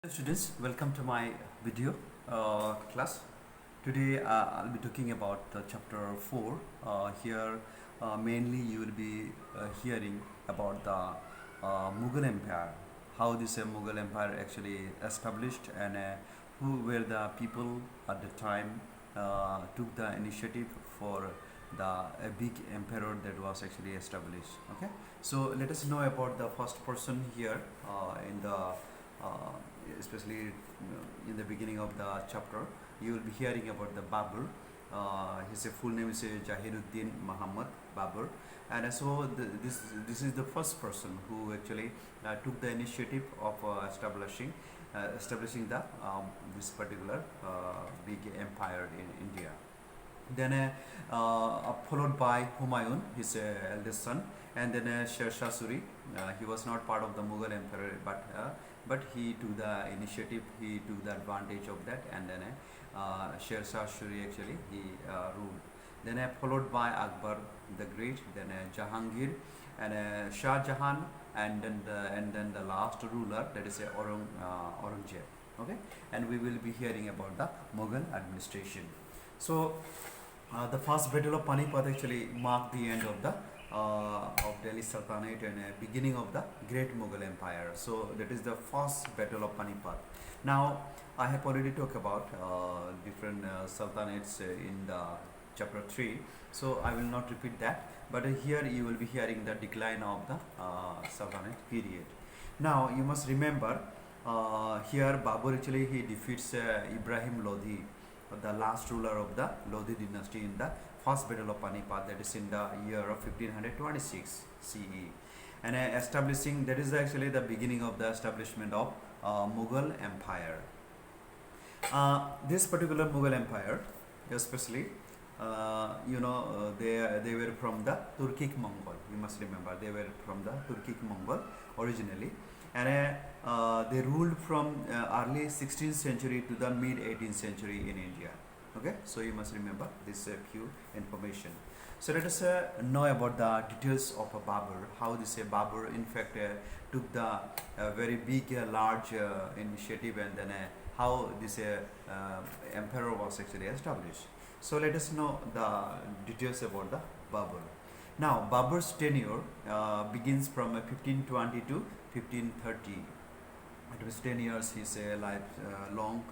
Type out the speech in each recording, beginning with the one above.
Students, welcome to my video class. Today I'll be talking about the chapter 4. Here mainly you will be hearing about the Mughal Empire, how this Mughal Empire actually established, and who were the people at the time took the initiative for the a big emperor that was actually established. Okay, so let us know about the first person here in the especially in the beginning of the chapter. You will be hearing about the Babur. His full name is Jahiruddin Muhammad Babur, and this is the first person who actually took the initiative of establishing the this particular big empire in India. Then followed by Humayun, his eldest son, and then Sher Shah Suri. He was not part of the Mughal emperor, but he took the initiative, he took the advantage of that, and then Sher Shah Suri actually he ruled. Then followed by Akbar the Great, then Jahangir, and Shah Jahan, and then the last ruler, that is Aurangzeb. Okay, and we will be hearing about the Mughal administration. So the first battle of Panipat actually marked the end of Delhi Sultanate and beginning of the Great Mughal Empire. So that is the first battle of Panipat. Now I have already talked about different sultanates in the chapter 3, so I will not repeat that. But here you will be hearing the decline of the Sultanate period. Now you must remember here Babur actually he defeats Ibrahim Lodi, the last ruler of the Lodi dynasty, in the first battle of Panipat, that is in the year of 1526 CE, and establishing, that is actually the beginning of the establishment of Mughal Empire. This particular Mughal Empire, especially, they were from the Turkic Mongol. You must remember they were from the Turkic Mongol originally, and they ruled from early 16th century to the mid 18th century in India. Okay, so you must remember this few information. So let us know about the details of Babur, how this Babur in fact took the very big large initiative, and then how this emperor was actually established. So let us know the details about the Babur. Now Babur's tenure begins from 1520 to 1530. It was 10 years his life long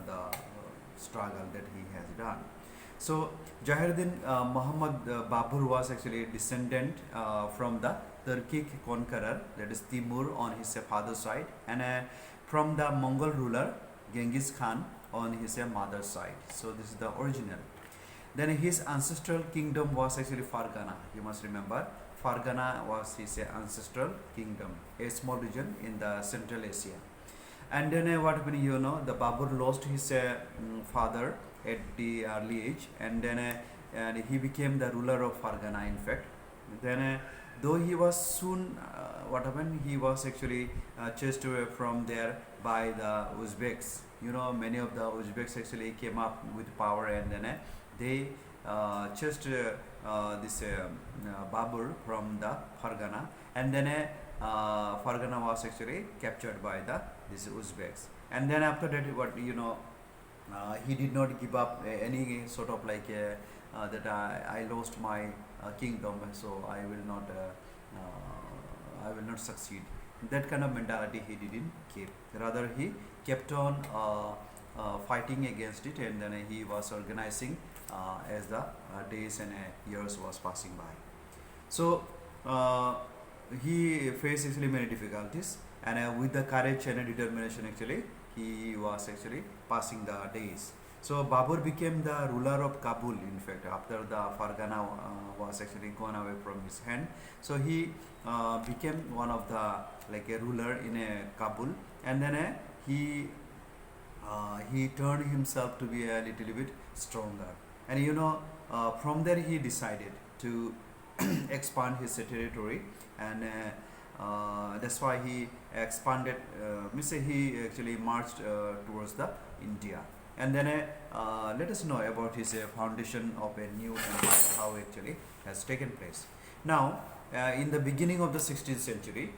the struggle that he has done. So Jahiruddin Muhammad Babur was actually a descendant from the Turkic conqueror, that is Timur on his father's side, and from the Mongol ruler Genghis Khan on his mother's side. So this is the original. Then his ancestral kingdom was actually Fargana. You must remember Fargana was his ancestral kingdom, a small region in the Central Asia. And then what happened, the Babur lost his father at the early age, and then and he became the ruler of Fargana in fact. Then though he was soon, what happened, he was actually chased away from there by the Uzbeks. Many of the Uzbeks actually came up with power, and then they chased this Babur from the Fargana, and then Fargana was actually captured by these Uzbeks. And then after that, he did not give up any sort of like that I lost my kingdom, so I will not succeed. That kind of mentality he didn't keep. Rather, he kept on fighting against it, and then he was organizing as the days and years was passing by. So he faced actually many difficulties, and with the courage and determination actually he was actually passing the days. So Babur became the ruler of Kabul in fact after the Fargana was actually gone away from his hand. So he became one of the like a ruler in Kabul, and then he turned himself to be a little bit stronger, and from there he decided to expand his territory, and that's why he expanded, he actually marched towards the India. And then let us know about his foundation of a new empire, how actually has taken place. Now in the beginning of the 16th century,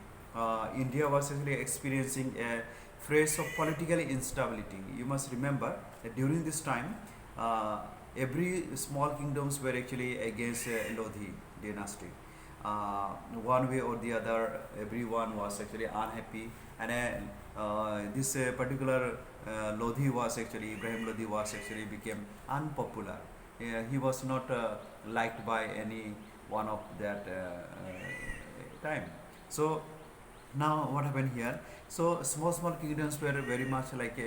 India was actually experiencing a phase of political instability. You must remember that during this time, uh, every small kingdoms were actually against Lodhi dynasty. Uh, One way or the other, everyone was actually unhappy, and this particular Lodhi was actually Ibrahim Lodhi was actually became unpopular. He was not liked by any one of that time. So now what happened here? So small kingdoms were very much like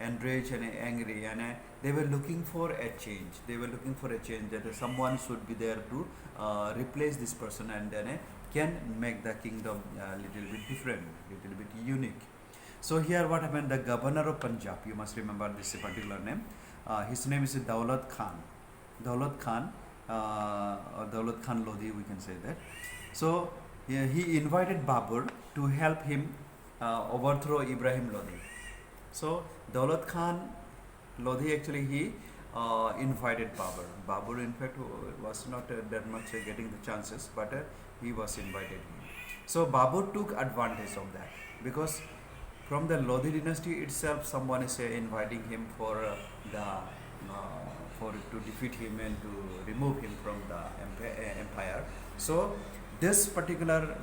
enraged and angry, and they were looking for a change. They were looking for a change, that someone should be there to replace this person, and then can make the kingdom a little bit different, little bit unique. So here what happened? The governor of Punjab, you must remember this particular name. His name is Daulat Khan. Daulat Khan, or Daulat Khan Lodi, we can say that. So yeah, he invited Babur to help him overthrow Ibrahim Lodi. So Daulat Khan Lodi actually he invited Babur. Babur in fact was not that much getting the chances, but he was invited him. So Babur took advantage of that, because from the Lodi dynasty itself, someone is inviting him for for to defeat him and to remove him from the empire. So this particular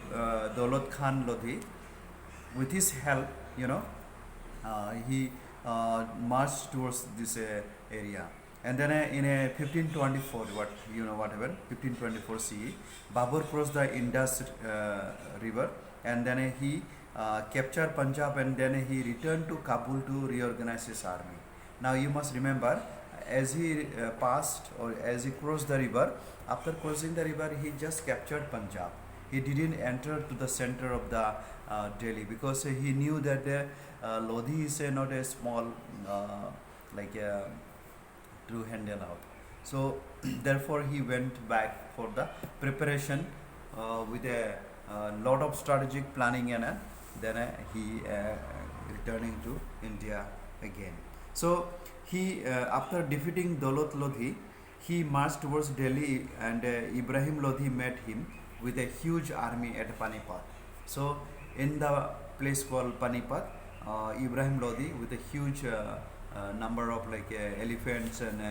Daulat Khan Lodi, with his help, he marched towards this area. And then in 1524, what happened? 1524 CE, Babur crossed the Indus river, and then he captured Punjab, and then he returned to Kabul to reorganize his army. Now you must remember, as he passed, or as he crossed the river, after crossing the river, he just captured Punjab. He didn't enter to the center of the Delhi, because he knew that Lodi is not a small like to handle out. So therefore he went back for the preparation with a lot of strategic planning, and then he returning to India again. So he after defeating Daulat Lodhi, he marched towards Delhi, and Ibrahim Lodhi met him with a huge army at Panipat. So in the place called Panipat, Ibrahim Lodi with a huge number of like elephants and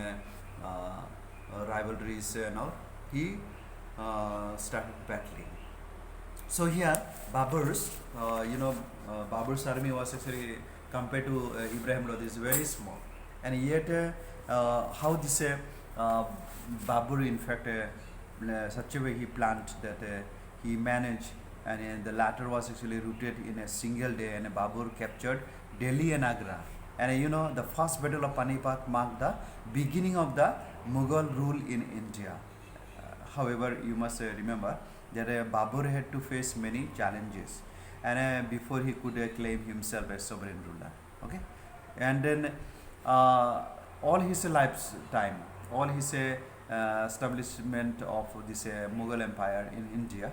rivalries and all, he started battling. So here Babur's, Babur's army was actually, compared to Ibrahim Lodi, is very small, and yet how this Babur in fact such a way he planned that he managed, and the latter was actually routed in a single day, and Babur captured Delhi and Agra. And the first battle of Panipat marked the beginning of the Mughal rule in India. However, you must remember that Babur had to face many challenges, and before he could claim himself as sovereign ruler. Okay, and then all his lifetime, all his establishment of this Mughal Empire in India,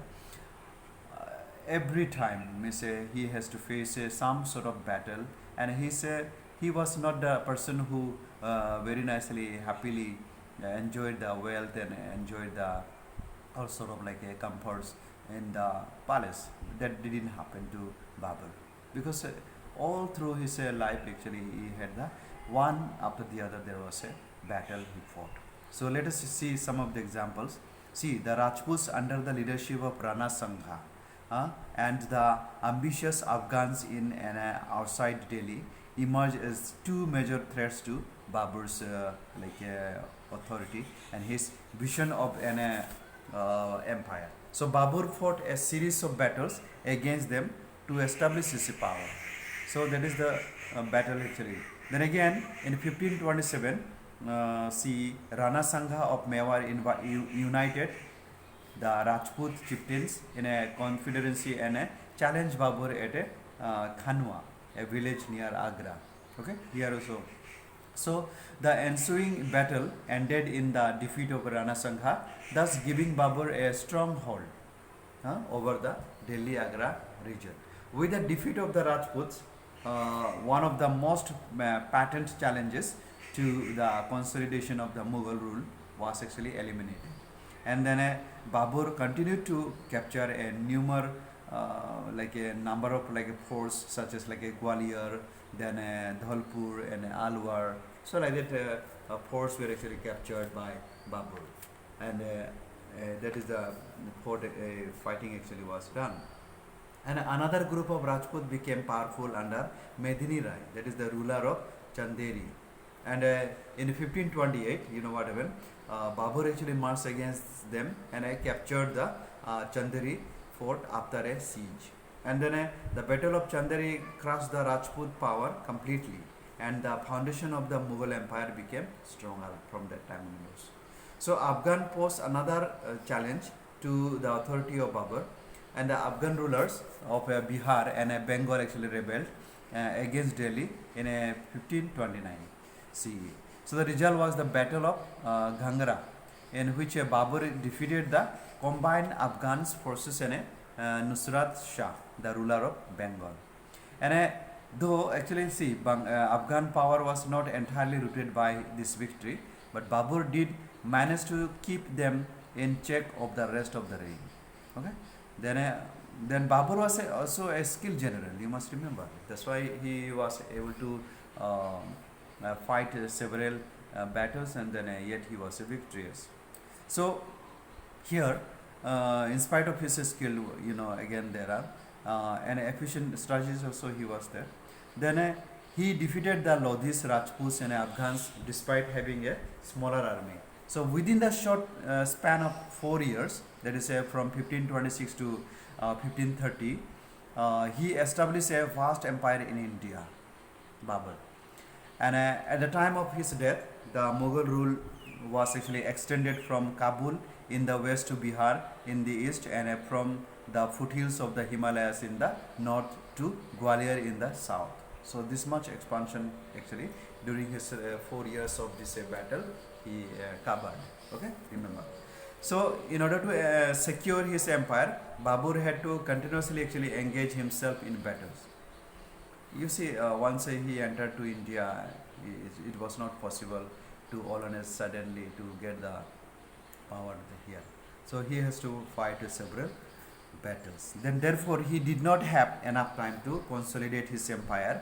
every time he has to face some sort of battle, and he was not the person who very nicely, happily enjoyed the wealth and enjoyed the all sort of like comforts in the palace. That didn't happen to Babur, because all through his life actually he had the one after the other there was a battle he fought. So let us see some of the examples. See, the Rajputs under the leadership of Rana Sangha and the ambitious Afghans in and outside Delhi emerged as two major threats to Babur's authority and his vision of an empire. So Babur fought a series of battles against them to establish his power. So that is the battle actually. Then again in 1527, see, Rana Sangha of Mewar united the Rajput chieftains in a confederacy and challenged Babur at Khanwa, a village near Agra. Okay, here also. So the ensuing battle ended in the defeat of Rana Sangha, thus giving Babur a stronghold over the Delhi-Agra region. With the defeat of the Rajputs, one of the most patent challenges to the consolidation of the Mughal rule was actually eliminated. And then Babur continued to capture a like a number of like a forts such as like a Gwalior, then Dholpur and Alwar. So like that, forts were actually captured by Babur, and that is the fort fighting actually was done. And another group of Rajput became powerful under Medini Rai, that is the ruler of Chanderi. And in 1528, you know what happened? Babur actually marched against them and captured the Chanderi fort after a siege. And then the Battle of Chanderi crushed the Rajput power completely, and the foundation of the Mughal Empire became stronger from that time onwards. So Afghan posed another challenge to the authority of Babur, and the Afghan rulers of Bihar and Bengal actually rebelled against Delhi in 1529 CE. So the result was the Battle of Ghangra, in which Babur defeated the combined Afghan forces and Nusrat Shah, the ruler of Bengal. And though actually see Afghan power was not entirely rooted by this victory, but Babur did manage to keep them in check of the rest of the reign. Okay, then Babur was also a skilled general. You must remember. That's why he was able to fight several battles, and then yet he was victorious. So here, in spite of his skill, you know, again there are and efficient strategies also he was there. Then he defeated the Lodhis, Rajputs and Afghans despite having a smaller army. So within the short span of 4 years, that is from 1526 to 1530, he established a vast empire in India, Babur. And at the time of his death, the Mughal rule was actually extended from Kabul in the west to Bihar in the east, and from the foothills of the Himalayas in the north to Gwalior in the south. So this much expansion actually during his 4 years of this battle he covered. Okay, remember. So in order to secure his empire, Babur had to continuously actually engage himself in battles. You see, once he entered to India, it was not possible to all on a suddenly to get the power here. So he has to fight several battles. Then therefore he did not have enough time to consolidate his empire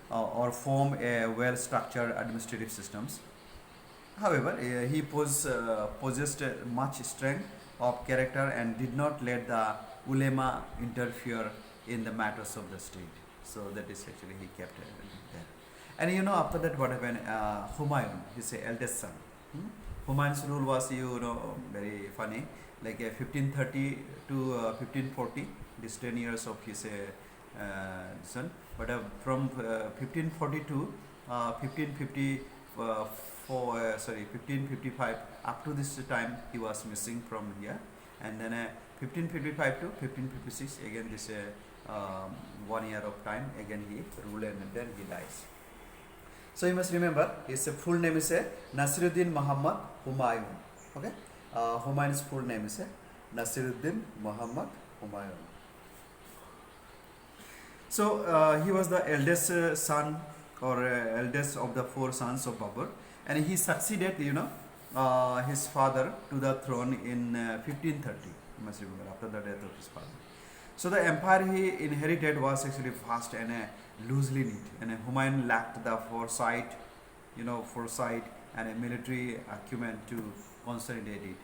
or form a well-structured administrative systems. However, he possessed much strength of character and did not let the ulema interfere in the matters of the state. So that is actually he kept there. And you know, after that what happened? Humayun, his eldest son. Humayun's rule was, you know, very funny. Like 1530 to 1540, this 10 years of his son. But from 1542 1555 up to this time he was missing from here, and then 1555 to 1556 again this 1 year of time again he ruled, and then he dies. So you must remember his full name is Nasiruddin Muhammad Humayun. Okay, Humayun's full name is Nasiruddin Muhammad Humayun. So he was the eldest son or eldest of the 4 sons of Babur, and he succeeded, you know, his father to the throne in 1530. You must remember, after the death of his father. So the empire he inherited was actually vast and loosely knit, and Humayun lacked the foresight and a military acumen to consolidate it.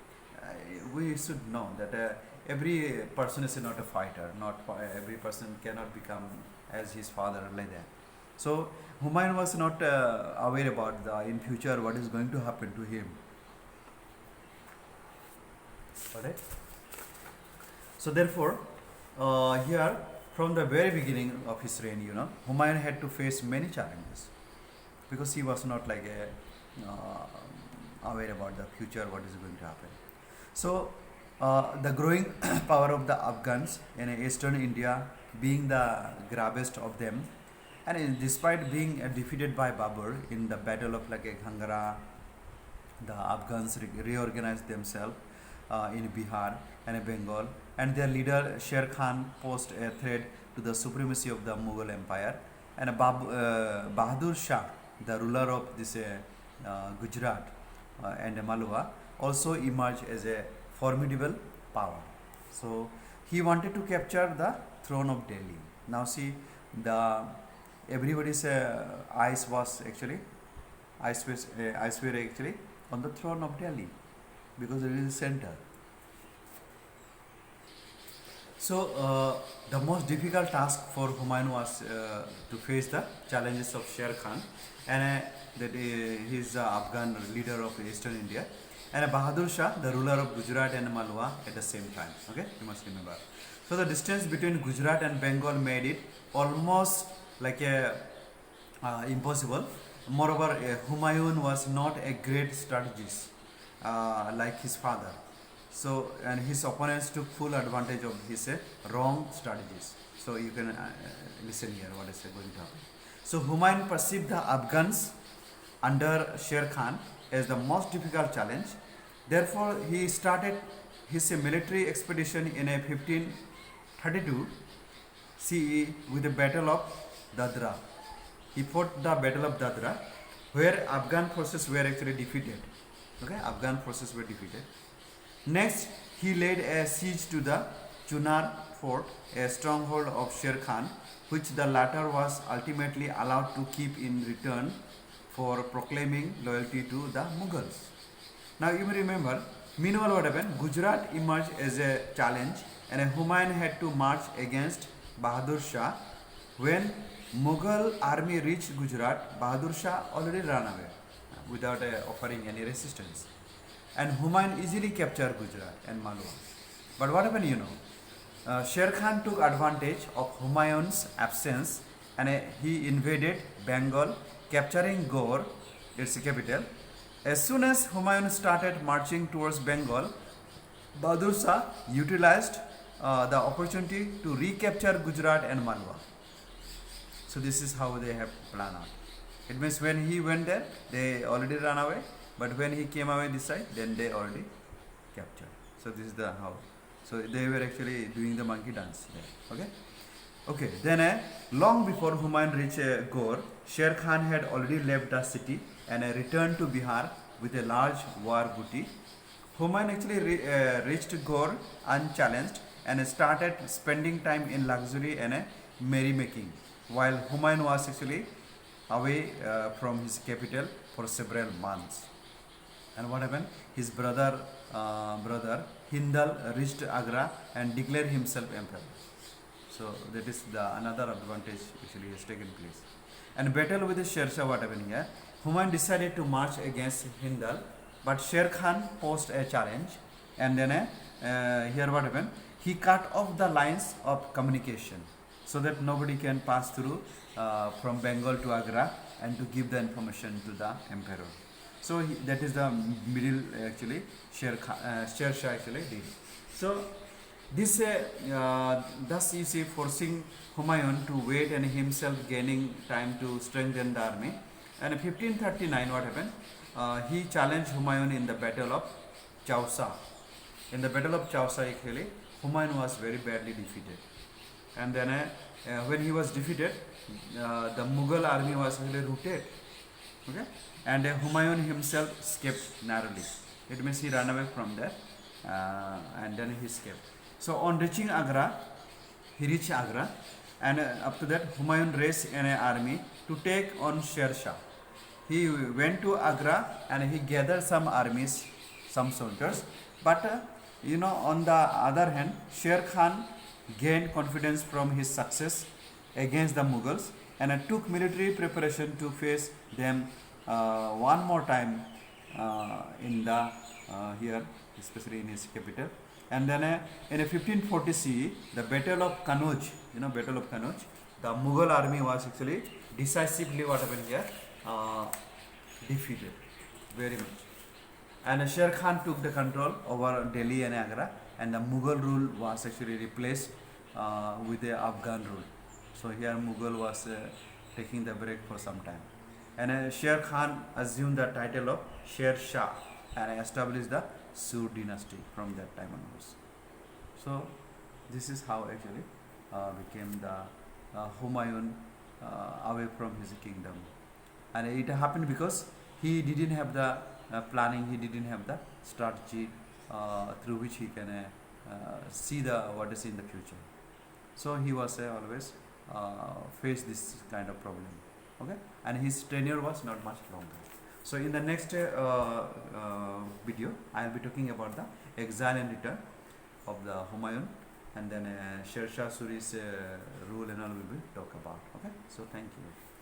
We should know that every person is not a fighter. Not every person cannot become as his father like that. So Humayun was not aware about the in future what is going to happen to him. Alright. So therefore, here from the very beginning of his reign, you know, Humayun had to face many challenges because he was not like aware about the future what is going to happen. So the growing power of the Afghans in eastern India being the greatest of them, and despite being defeated by Babur in the battle of like Ghangra, the Afghans reorganized themselves in Bihar and Bengal, and their leader Sher Khan posed a threat to the supremacy of the Mughal Empire, and Bahadur Shah, the ruler of this Gujarat and Malwa, also emerged as a formidable power. So he wanted to capture the throne of Delhi. Now see, the everybody's eyes was actually eyes were actually on the throne of Delhi because it is the center. So the most difficult task for Humayun was to face the challenges of Sher Khan, and that he is the Afghan leader of Eastern India, and Bahadur Shah, the ruler of Gujarat and Malwa at the same time. Okay, you must remember. So the distance between Gujarat and Bengal made it almost like a impossible. Moreover, Humayun was not a great strategist like his father. So, and his opponents took full advantage of his wrong strategies. So, you can listen here what is going to happen. So, Humayun perceived the Afghans under Sher Khan as the most difficult challenge. Therefore, he started his military expedition in a 1532 CE with the Battle of Dadra. He fought the Battle of Dadra, where Afghan forces were actually defeated. Okay, Afghan forces were defeated. Next, he laid a siege to the Chunar fort, a stronghold of Sher Khan, which the latter was ultimately allowed to keep in return for proclaiming loyalty to the Mughals. Now you may remember, meanwhile what happened? Gujarat emerged as a challenge, and Humayun had to march against Bahadur Shah. When Mughal army reached Gujarat, Bahadur Shah already ran away without offering any resistance. And Humayun easily captured Gujarat and Malwa. But what happened, you know? Sher Khan took advantage of Humayun's absence, and he invaded Bengal, capturing Gaur, its capital. As soon as Humayun started marching towards Bengal, Bahadur Shah utilized the opportunity to recapture Gujarat and Malwa. So this is how they have planned out. It means when he went there, they already ran away. But when he came away this side, then they already captured. So this is the how. So they were actually doing the monkey dance there. Okay. Okay. Then long before Humayun reached Gaur, Sher Khan had already left the city and returned to Bihar with a large war booty. Humayun actually reached Gaur unchallenged and started spending time in luxury and merrymaking, while Humayun was actually away from his capital for several months. And what happened? His brother Hindal reached Agra and declared himself emperor. So that is the another advantage actually has taken place. And battle with the Sher Shah, what happened here? Humayun decided to march against Hindal, but Sher Khan posed a challenge. And then here what happened? He cut off the lines of communication so that nobody can pass through from Bengal to Agra and to give the information to the emperor. So that is the middle actually Sher Shah actually did. So this thus you see forcing Humayun to wait and himself gaining time to strengthen the army. And in 1539 what happened? He challenged Humayun in the battle of Chausa. In the battle of Chausa actually Humayun was very badly defeated. And then when he was defeated, the Mughal army was really routed. Okay, and Humayun himself escaped narrowly. It means he ran away from there, and then he escaped. So on reaching Agra, he reached Agra, and up to that Humayun raised an army to take on Sher Shah. He went to Agra and he gathered some armies, some soldiers. But on the other hand, Sher Khan gained confidence from his success against the Mughals and took military preparation to face them one more time in the here, especially in his capital. And then in 1540 CE, the Battle of Kannauj, Battle of Kannauj, the Mughal army was actually decisively what happened here, defeated very much. And Sher Khan took the control over Delhi and Agra, and the Mughal rule was actually replaced with the Afghan rule. So here Mughal was taking the break for some time. And Sher Khan assumed the title of Sher Shah and established the Sur dynasty from that time onwards. So this is how actually became the Humayun away from his kingdom. And it happened because he didn't have the planning, he didn't have the strategy through which he can see the what is in the future. So he was always face this kind of problem. Okay, and his tenure was not much longer. So in the next video, I will be talking about the exile and return of the Humayun, and then Sher Shah Suri's rule and all will be talk about. Okay, so thank you.